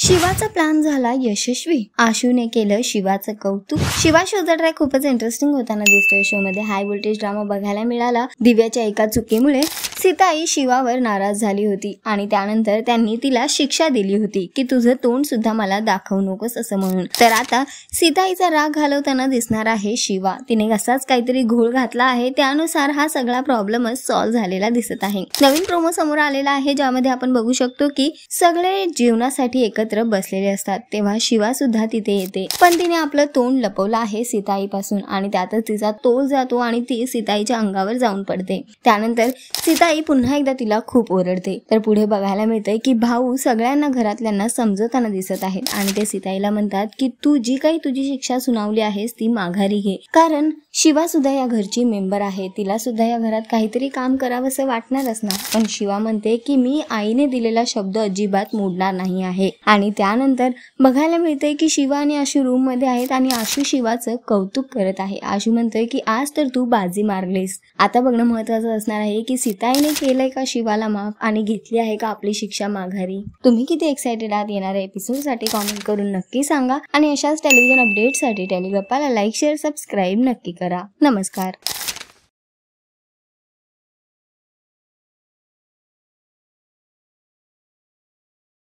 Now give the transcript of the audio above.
शिवाचा plan झाला यशस्वी, आशूने केलं शिवाचं कौतुक। शिवा शोचा ट्रॅक खूपच इंटरेस्टिंग होताना दिसतोय। शो मध्ये हाय व्होल्टेज ड्रामा बघायला मिळाला। दिव्याच्या एका चुकीमुळे सीताई शिवावर नाराज झाली होती आणि त्यानंतर त्यांनी तिला शिक्षा दिली होती की तुझं तोंड सुद्धा मला दाखवू नकोस असं म्हणून। तर आता सीताईचा राग घालवताना दिसणार आहे शिवा। तिने असाच काहीतरी घोळ घातला आहे, त्यानुसार हा सगळा प्रॉब्लेमच सॉल्व्ह झालेला दिसत आहे। नवीन प्रोमो समोर आलेला आहे ज्यामध्ये आपण बघू शकतो की सगळे जेवणासाठी एकत्र बसलेले असतात, तेव्हा शिवा सुद्धा तिथे येते, पण तिने आपलं तोंड लपवलं आहे सीताई पासून आणि त्यातच तिचा तोल जातो आणि ती सीताईच्या अंगावर जाऊन पडते। त्यानंतर सीताई पुन्हा एकदा तिला खूप ओरडते। तर पुढे बघायला मिळते की भाऊ सगळ्यांना घरातल्यांना समजवताना दिसत आहेत आणि ते सीताईला म्हणतात की तू जी काही तुझी शिक्षा सुनावली आहेस ती माघारी घे, कारण शिवा सुद्धा या घरची मेंबर आहे, तिला सुद्धा या घरात काहीतरी काम करावंसं वाटणारच ना। पण शिवा म्हणते की मी आईने दिलेला शब्द अजिबात मोडणार नाही आहे। आणि त्यानंतर बघायला मिळते की शिवा आणि आशू रूम मध्ये आहेत आणि आशू शिवाचं कौतुक करत आहे। आशू म्हणतोय की आज तर तू बाजी मारलीस। आता बघणं महत्वाचं असणार आहे की सीताईने केलंय का शिवाला माफ आणि घेतली आहे का आपली शिक्षा माघारी। तुम्ही किती एक्साइटेड आहात येणाऱ्या एपिसोड साठी कॉमेंट करून नक्की सांगा आणि अशाच टेलिव्हिजन अपडेट्स साठी टेलिग्राफला लाईक शेअर सबस्क्राईब नक्की करा। नमस्कार।